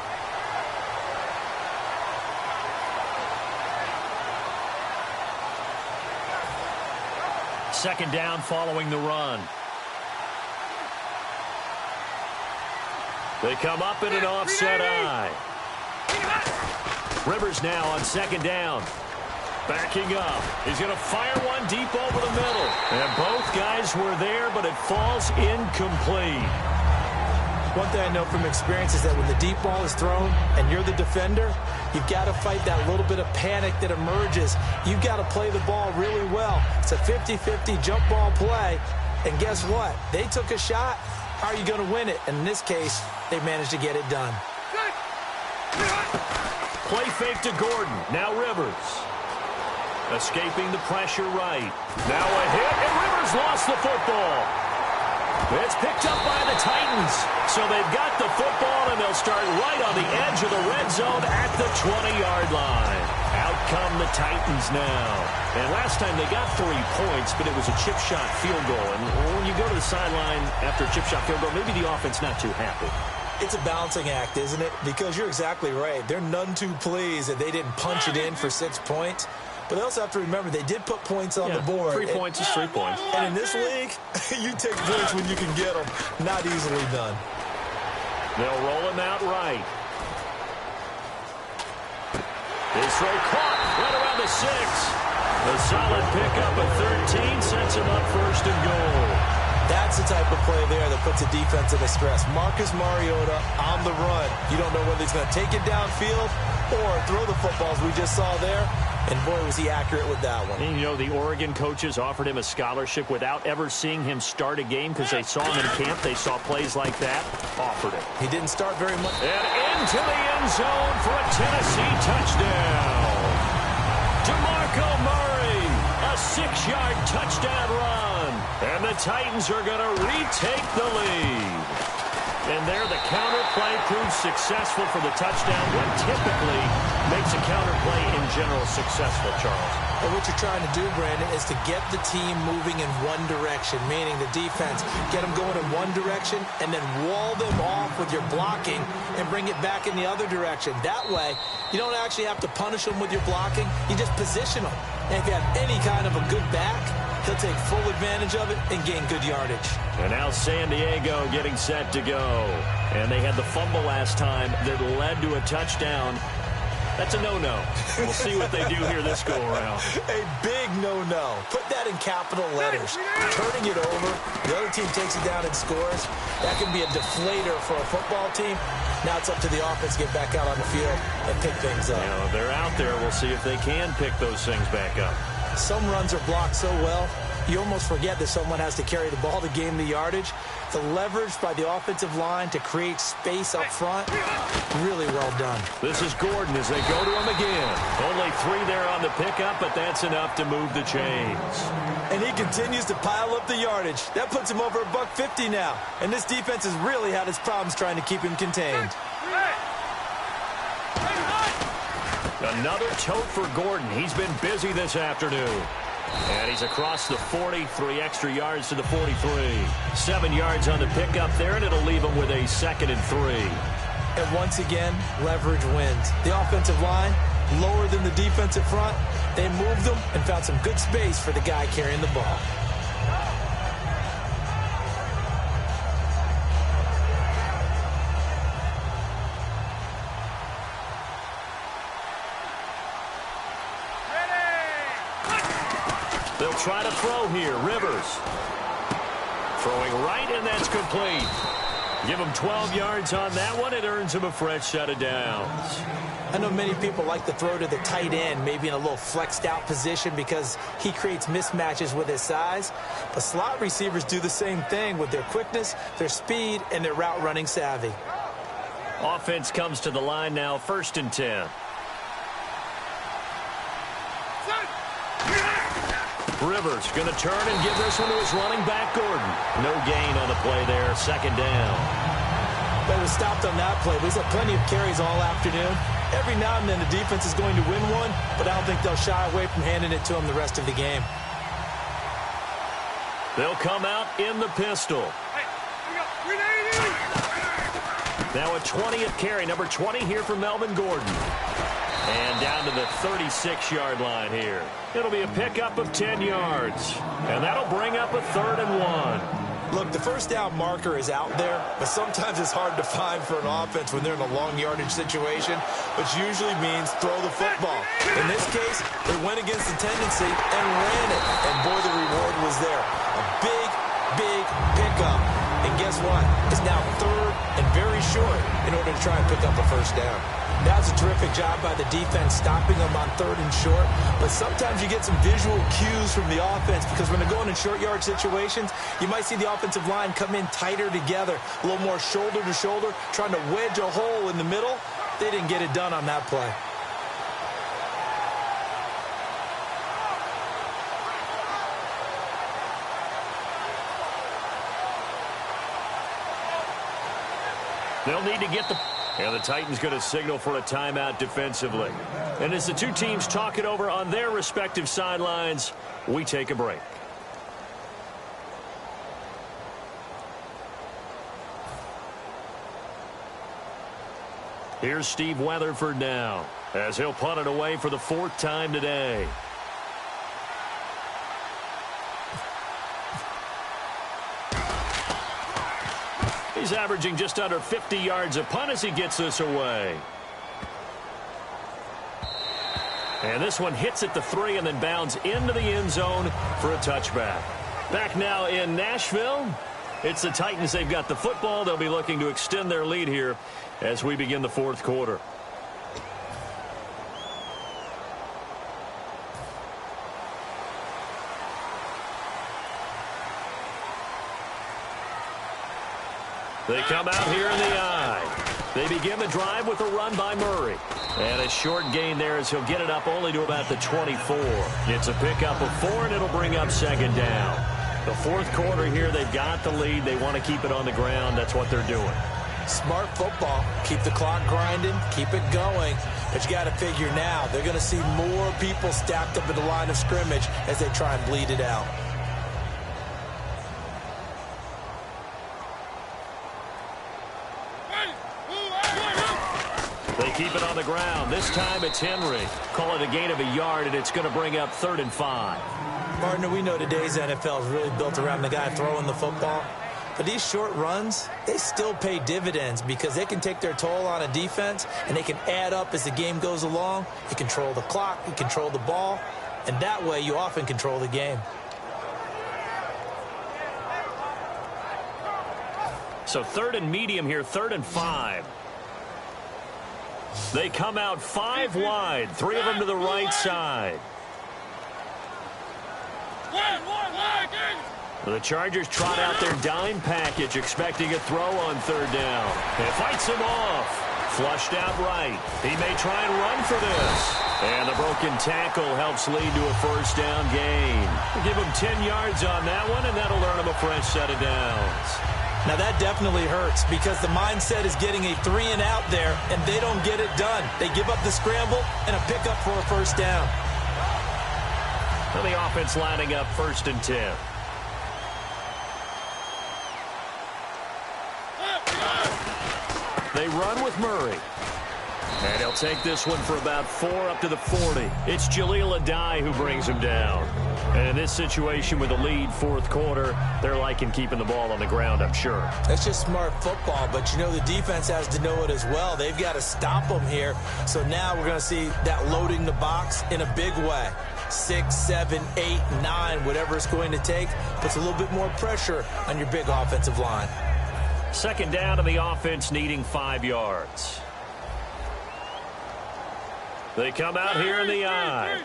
Second down following the run. They come up in an offset eye. Rivers now on second down. Backing up. He's going to fire one deep over the middle. And both guys were there, but it falls incomplete. One thing I know from experience is that when the deep ball is thrown and you're the defender, you've got to fight that little bit of panic that emerges. You've got to play the ball really well. It's a 50-50 jump ball play. And guess what? They took a shot. How are you going to win it? And in this case, they managed to get it done. Play fake to Gordon. Now Rivers. Escaping the pressure right. Now a hit, and Rivers lost the football. It's picked up by the Titans. So they've got the football, and they'll start right on the edge of the red zone at the 20-yard line. Out come the Titans now. And last time they got 3 points, but it was a chip shot field goal. And when you go to the sideline after a chip shot field goal, maybe the offense not too happy. It's a balancing act, isn't it? Because you're exactly right. They're none too pleased that they didn't punch it in for 6 points. But they also have to remember they did put points on the board. 3 points is 3 points. And in this league, you take points when you can get them. Not easily done. They'll roll him out right. His throw caught right around the 6. A solid pickup of 13 sets him up first and goal. That's the type of play there that puts a defense in a stress. Marcus Mariota on the run. You don't know whether he's going to take it downfield or throw the footballs we just saw there. And, boy, was he accurate with that one. And, you know, the Oregon coaches offered him a scholarship without ever seeing him start a game because they saw him in camp. They saw plays like that. Offered it. He didn't start very much. And into the end zone for a Tennessee touchdown. DeMarco Murray, a 6-yard touchdown run. And the Titans are going to retake the lead. And there the counter play proves successful for the touchdown. What typically makes a counter play in general successful, Charles? And what you're trying to do, Brandon, is to get the team moving in one direction, meaning the defense, get them going in one direction and then wall them off with your blocking and bring it back in the other direction. That way, you don't actually have to punish them with your blocking. You just position them. And if you have any kind of a good back, he'll take full advantage of it and gain good yardage. And now San Diego getting set to go. And they had the fumble last time that led to a touchdown. That's a no-no. We'll see what they do here this go-around. A big no-no. Put that in capital letters. Turning it over, the other team takes it down and scores. That can be a deflator for a football team. Now it's up to the offense to get back out on the field and pick things up. You know, they're out there. We'll see if they can pick those things back up. Some runs are blocked so well, you almost forget that someone has to carry the ball to gain the yardage. The leverage by the offensive line to create space up front, really well done. This is Gordon as they go to him again. Only 3 there on the pickup, but that's enough to move the chains. And he continues to pile up the yardage. That puts him over $150 now. And this defense has really had its problems trying to keep him contained. Another tote for Gordon. He's been busy this afternoon. And he's across the 40, 3 extra yards to the 43. 7 yards on the pickup there, and it'll leave him with a 2nd and 3. And once again, leverage wins. The offensive line, lower than the defensive front. They moved them and found some good space for the guy carrying the ball. They'll try to throw here. Rivers. Throwing right, and that's complete. Give him 12 yards on that one. It earns him a fresh set of downs. I know many people like to throw to the tight end, maybe in a little flexed out position because he creates mismatches with his size. But slot receivers do the same thing with their quickness, their speed, and their route running savvy. Offense comes to the line now, 1st and 10. Rivers going to turn and give this one to his running back, Gordon. No gain on the play there, 2nd down. But it was stopped on that play. But he's had plenty of carries all afternoon. Every now and then the defense is going to win one, but I don't think they'll shy away from handing it to him the rest of the game. They'll come out in the pistol. Now a 20th carry, number 20 here for Melvin Gordon. And down to the 36-yard line here. It'll be a pickup of 10 yards. And that'll bring up a 3rd and 1. Look, the first down marker is out there, but sometimes it's hard to find for an offense when they're in a long yardage situation, which usually means throw the football. In this case, they went against the tendency and ran it. And boy, the reward was there. A big, big pickup. And guess what? It's now 3rd and very short in order to try and pick up a first down. That was a terrific job by the defense stopping them on 3rd and short. But sometimes you get some visual cues from the offense because when they're going in short yard situations, you might see the offensive line come in tighter together, a little more shoulder to shoulder, trying to wedge a hole in the middle. They didn't get it done on that play. They'll need to get the... And the Titans going to signal for a timeout defensively. And as the two teams talk it over on their respective sidelines, we take a break. Here's Steve Weatherford now, as he'll punt it away for the 4th time today. He's averaging just under 50 yards a punt as he gets this away. And this one hits at the 3 and then bounds into the end zone for a touchback. Back now in Nashville. It's the Titans. They've got the football. They'll be looking to extend their lead here as we begin the 4th quarter. They come out here in the eye. They begin the drive with a run by Murray. And a short gain there as he'll get it up only to about the 24. It's a pickup of 4, and it'll bring up 2nd down. The 4th quarter here, they've got the lead. They want to keep it on the ground. That's what they're doing. Smart football. Keep the clock grinding. Keep it going. But you got to figure now, they're going to see more people stacked up at the line of scrimmage as they try and bleed it out. They keep it on the ground. This time it's Henry. Call it a gain of a yard, and it's going to bring up 3rd and 5. Partner, we know today's NFL is really built around the guy throwing the football. But these short runs, they still pay dividends because they can take their toll on a defense, and they can add up as the game goes along. You control the clock, you control the ball, and that way you often control the game. So 3rd and medium here, 3rd and 5. They come out 5 wide, 3 of them to the right side. The Chargers trot out their dime package, expecting a throw on 3rd down. It fights him off. Flushed out right. He may try and run for this. And the broken tackle helps lead to a 1st down gain. We'll give him 10 yards on that one, and that'll earn him a fresh set of downs. Now that definitely hurts because the mindset is getting a 3 and out there, and they don't get it done. They give up the scramble and a pickup for a 1st down. And the offense lining up 1st and 10. They run with Murray. And he'll take this one for about 4 up to the 40. It's Jaleel Adai who brings him down. And in this situation with the lead 4th quarter, they're liking keeping the ball on the ground, I'm sure. That's just smart football, but you know the defense has to know it as well. They've got to stop them here. So now we're going to see that loading the box in a big way. 6, 7, 8, 9, whatever it's going to take, puts a little bit more pressure on your big offensive line. Second down, and the offense needing 5 yards. They come out here in the eye.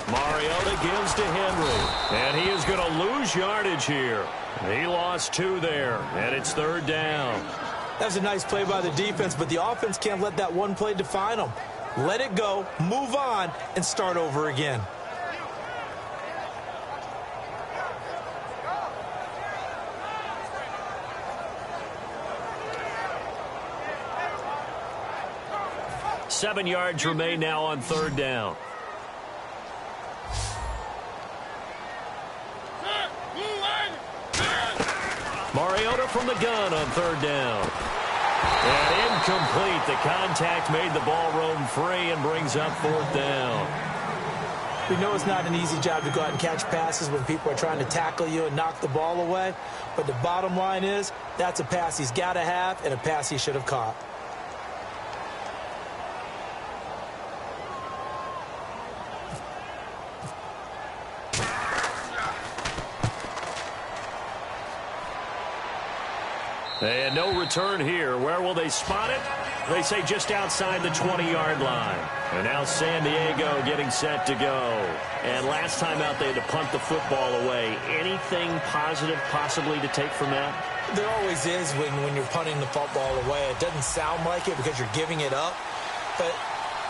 Mariota gives to Henry, and he is going to lose yardage here. He lost 2 there, and it's third down. That was a nice play by the defense, but the offense can't let that one play define them. Let it go, move on, and start over again. Seven yards remain now on third down. Mariota from the gun on third down. And incomplete. The contact made the ball roam free and brings up fourth down. We know it's not an easy job to go out and catch passes when people are trying to tackle you and knock the ball away. But the bottom line is, that's a pass he's got to have and a pass he should have caught. And no return here. Where will they spot it? They say just outside the 20-yard line. And now San Diego getting set to go. And last time out they had to punt the football away. Anything positive possibly to take from that? There always is when you're punting the football away. It doesn't sound like it because you're giving it up. But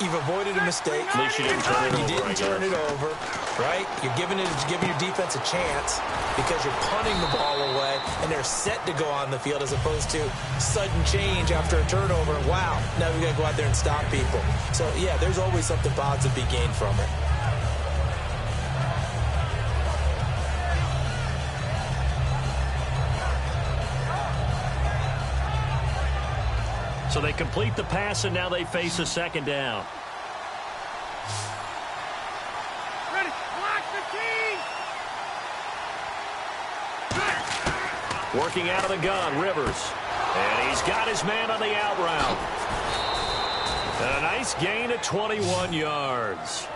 you've avoided a mistake. At least you didn't turn it over. You didn't turn it over, right? You're giving your defense a chance because you're punting the ball away and they're set to go on the field as opposed to sudden change after a turnover. Wow, now we got to go out there and stop people. So, yeah, there's always something positive to be gained from it. So they complete the pass, and now they face a second down. Ready, block the team! Working out of the gun, Rivers. And he's got his man on the out route. And a nice gain of 21 yards.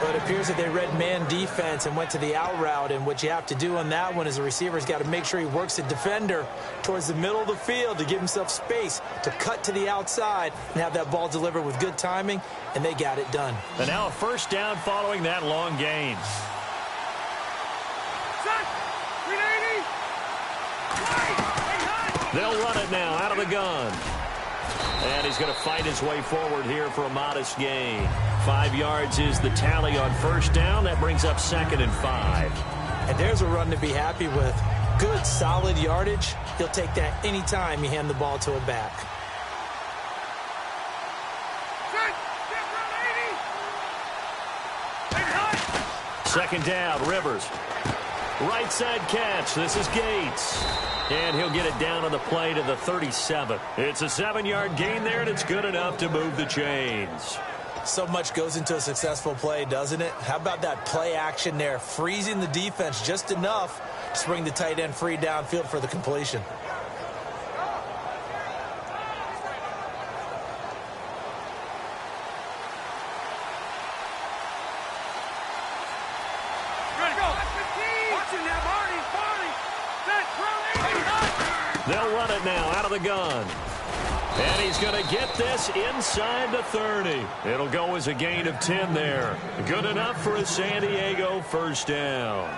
But it appears that they read man defense and went to the out route, and what you have to do on that one is the receiver's got to make sure he works the defender towards the middle of the field to give himself space to cut to the outside and have that ball delivered with good timing, and they got it done. And now a first down following that long gain. They'll run it now out of the gun. And he's going to fight his way forward here for a modest gain. 5 yards is the tally on first down. That brings up 2nd and 5. And there's a run to be happy with. Good, solid yardage. He'll take that anytime you hand the ball to a back. Second down, Rivers. Right side catch. This is Gates. And he'll get it down on the play to the 37. It's a 7-yard gain there, and it's good enough to move the chains. So much goes into a successful play, doesn't it? How about that play action there, freezing the defense just enough to bring the tight end free downfield for the completion. They'll run it now out of the gun. And he's going to get this inside the 30. It'll go as a gain of 10 there. Good enough for a San Diego first down.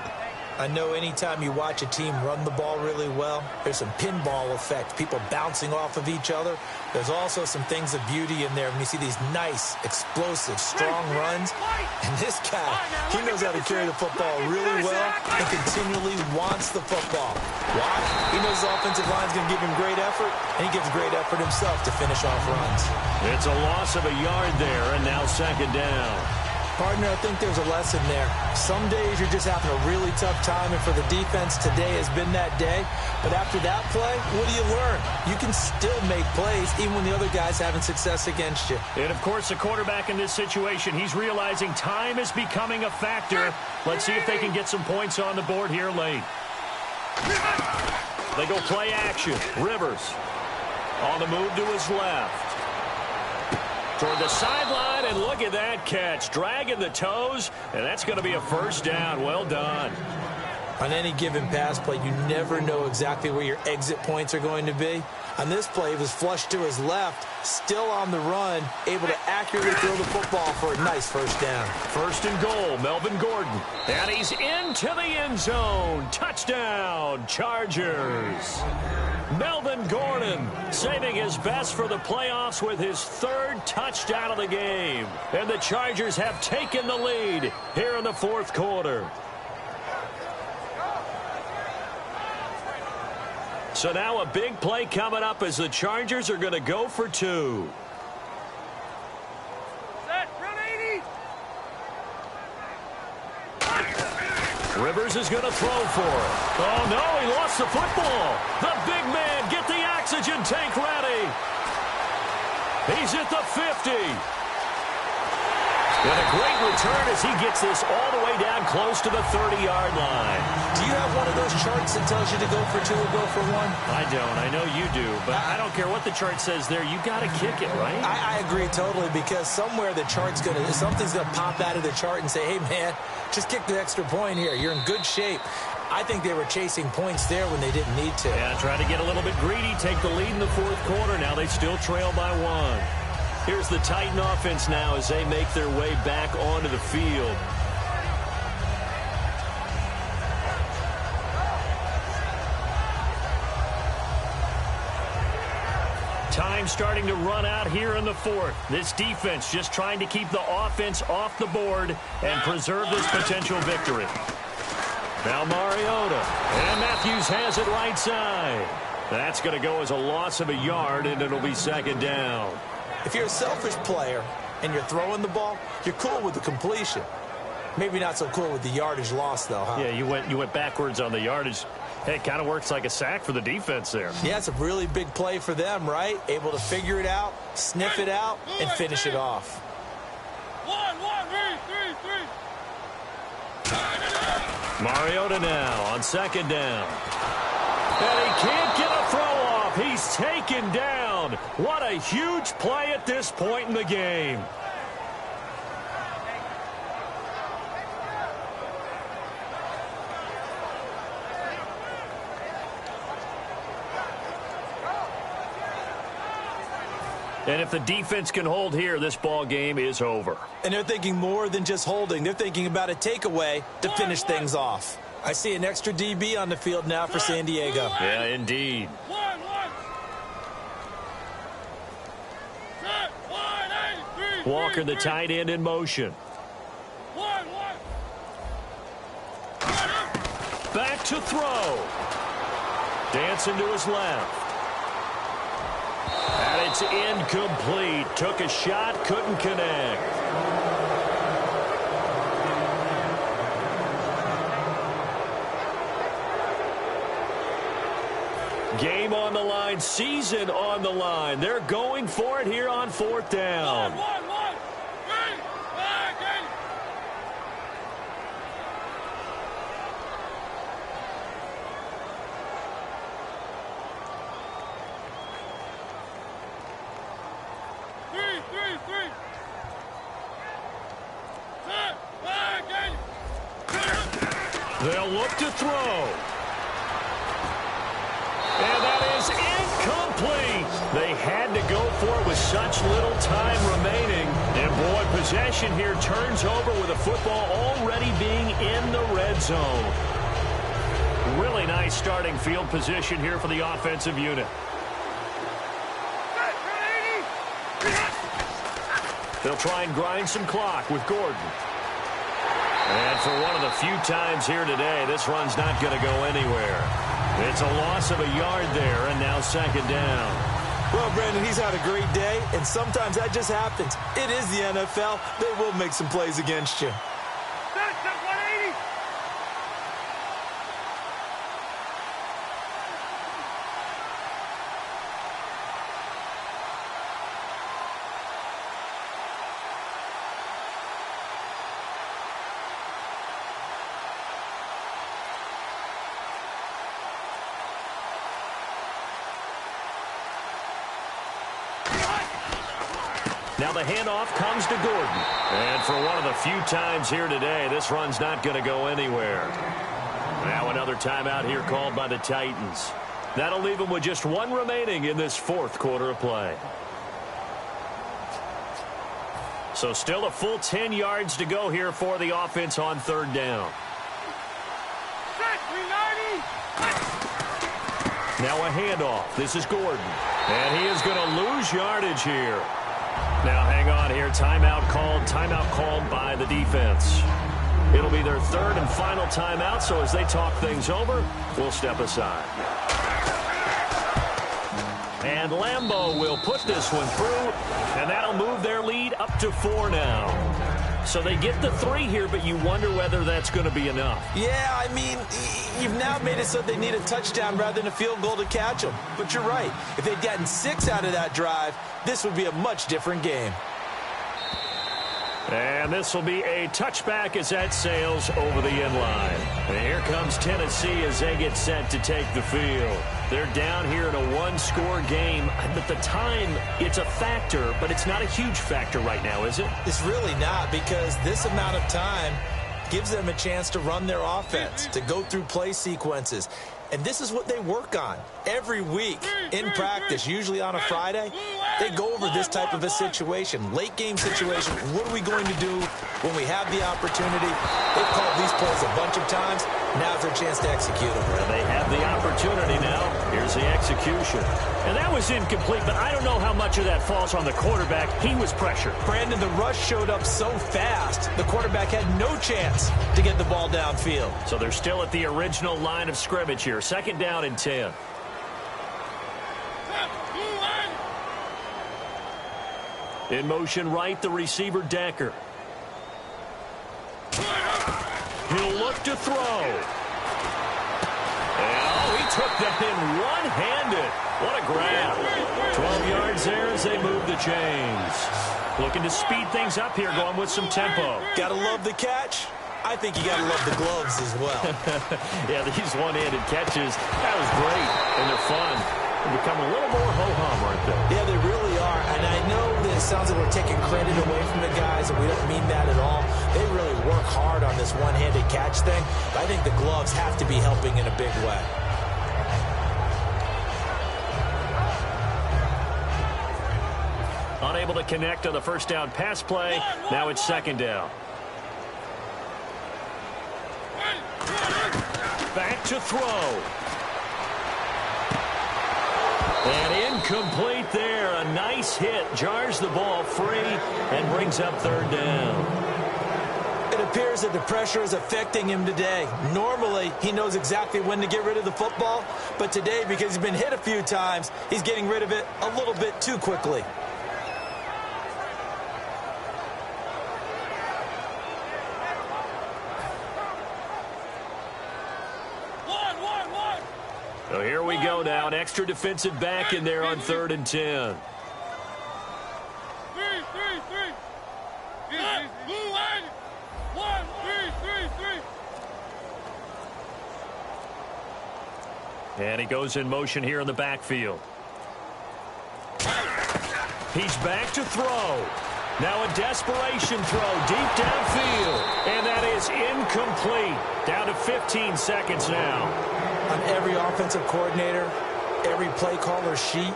I know anytime you watch a team run the ball really well, there's some pinball effect, people bouncing off of each other. There's also some things of beauty in there when you see these nice, explosive, strong runs. And this guy, he knows how to carry the football really well and continually wants the football. Why? He knows his offensive line is going to give him great effort, and he gives great effort himself to finish off runs. It's a loss of a yard there, and now second down. Partner, I think there's a lesson there. Some days you're just having a really tough time, and for the defense, today has been that day. But after that play, what do you learn? You can still make plays even when the other guy's having success against you. And, of course, the quarterback in this situation, he's realizing time is becoming a factor. Let's see if they can get some points on the board here late. They go play action. Rivers on the move to his left. Toward the sideline, and look at that catch. Dragging the toes, and that's going to be a first down. Well done. On any given pass play, you never know exactly where your exit points are going to be. On this play, he was flushed to his left, still on the run, able to accurately throw the football for a nice first down. First and goal, Melvin Gordon. And he's into the end zone. Touchdown, Chargers. Melvin Gordon saving his best for the playoffs with his third touchdown of the game. And the Chargers have taken the lead here in the fourth quarter. So now a big play coming up as the Chargers are going to go for two. Set, run 80. Rivers is going to throw for it. Oh, no, he lost the football. The big man, get the oxygen tank ready. He's at the 50. And a great return as he gets this all the way down close to the 30-yard line. Do you have one of those charts that tells you to go for two or go for one? I don't. I know you do, but I don't care what the chart says there. You got to kick it, right? I agree totally, because somewhere the chart's something's going to pop out of the chart and say, hey, man, just kick the extra point here. You're in good shape. I think they were chasing points there when they didn't need to. Yeah, try to get a little bit greedy, take the lead in the fourth quarter. Now they still trail by one. Here's the Titan offense now as they make their way back onto the field. Time starting to run out here in the fourth. This defense just trying to keep the offense off the board and preserve this potential victory. Now Mariota. And Matthews has it right side. That's going to go as a loss of a yard, and it'll be second down. If you're a selfish player and you're throwing the ball, you're cool with the completion. Maybe not so cool with the yardage loss, though, huh? Yeah, you went backwards on the yardage. Hey, it kind of works like a sack for the defense there. Yeah, it's a really big play for them, right? Able to figure it out, sniff it out, and finish it off. Mariota now on second down. And he can't get a throw off. He's taken down. What a huge play at this point in the game. And if the defense can hold here, this ball game is over. And they're thinking more than just holding. They're thinking about a takeaway to finish things off. I see an extra DB on the field now for San Diego. Yeah, indeed. Walker, the tight end, in motion. Back to throw. Dancing to his left. And it's incomplete. Took a shot, couldn't connect. Game on the line, season on the line. They're going for it here on fourth down. They'll look to throw. And that is incomplete. They had to go for it with such little time remaining. And boy, possession here turns over with the football already being in the red zone. Really nice starting field position here for the offensive unit. They'll try and grind some clock with Gordon. And for one of the few times here today, this run's not going to go anywhere. It's a loss of a yard there, and now second down. Well, Brandon, he's had a great day, and sometimes that just happens. It is the NFL. They will make some plays against you. Now the handoff comes to Gordon. And for one of the few times here today, this run's not going to go anywhere. Now another timeout here called by the Titans. That'll leave them with just one remaining in this fourth quarter of play. So still a full 10 yards to go here for the offense on third down. Now a handoff. This is Gordon. And he is going to lose yardage here. Now hang on here. Timeout called by the defense. It'll be their third and final timeout, so as they talk things over, we'll step aside. And Lambeau will put this one through, and that'll move their lead up to 4 now. So they get the 3 here, but you wonder whether that's going to be enough. Yeah, I mean, you've now made it so they need a touchdown rather than a field goal to catch them. But you're right. If they'd gotten 6 out of that drive, this would be a much different game. And this will be a touchback as that sails over the end line. And here comes Tennessee as they get set to take the field. They're down here in a one-score game. But the time, it's a factor, but it's not a huge factor right now, is it? It's really not, because this amount of time gives them a chance to run their offense, to go through play sequences. And this is what they work on every week in practice, usually on a Friday. They go over this type of a situation, late game situation. What are we going to do when we have the opportunity? They've called these plays a bunch of times. Now's their chance to execute them. Well, they have the opportunity now. Here's the execution. And that was incomplete, but I don't know how much of that falls on the quarterback. He was pressured. Brandon, the rush showed up so fast, the quarterback had no chance to get the ball downfield. So they're still at the original line of scrimmage here. Second down and 10. In motion right, the receiver Decker. He'll look to throw. And he took that in one-handed. What a grab. 12 yards there as they move the chains. Looking to speed things up here, going with some tempo. Gotta love the catch. I think you gotta love the gloves as well. Yeah, these one-handed catches, that was great, and they're fun. They become a little more ho-hum, aren't they? Yeah, they really are. And I know that it sounds like we're taking credit away from the guys, and we don't mean that at all. They really work hard on this one-handed catch thing. But I think the gloves have to be helping in a big way. Unable to connect on the first down pass play. Now it's second down. Back to throw. And incomplete there. A nice hit. Jars the ball free and brings up third down. It appears that the pressure is affecting him today. Normally, he knows exactly when to get rid of the football. But today, because he's been hit a few times, he's getting rid of it a little bit too quickly. So here we go now. An extra defensive back in there on 3rd and 10. And he goes in motion here in the backfield. He's back to throw. Now a desperation throw deep downfield. And that is incomplete. Down to 15 seconds now. On every offensive coordinator, every play caller sheet,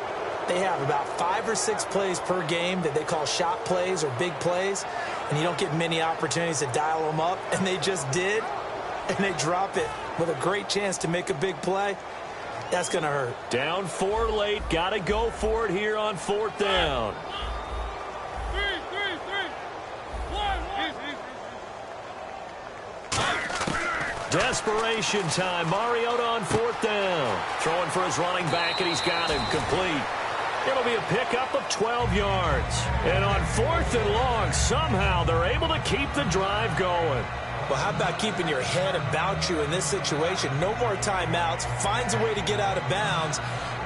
they have about 5 or 6 plays per game that they call shot plays or big plays, and you don't get many opportunities to dial them up, and they just did, and they drop it with a great chance to make a big play. That's going to hurt. Down 4 late. Got to go for it here on 4th down. Desperation time. Mariota on 4th down. Throwing for his running back, and he's got him complete. It'll be a pickup of 12 yards. And on 4th and long, somehow they're able to keep the drive going. Well, how about keeping your head about you in this situation? No more timeouts. Finds a way to get out of bounds.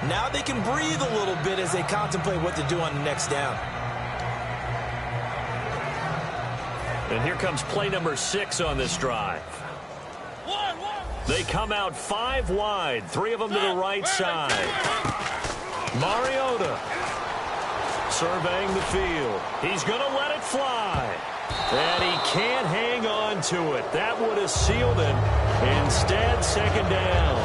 Now they can breathe a little bit as they contemplate what to do on the next down. And here comes play number 6 on this drive. They come out 5 wide, 3 of them to the right side. Mariota surveying the field. He's going to let it fly. And he can't hang on to it. That would have sealed him. Instead, second down.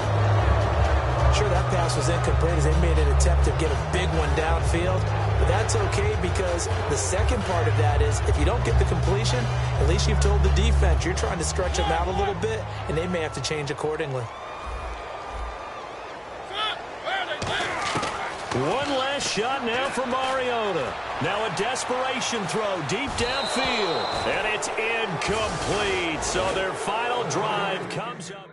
Sure, that pass was incomplete as they made an attempt to get a big one downfield. But that's okay because the second part of that is if you don't get the completion, at least you've told the defense you're trying to stretch them out a little bit, and they may have to change accordingly. One last shot now for Mariota. Now a desperation throw deep downfield. And it's incomplete. So their final drive comes up.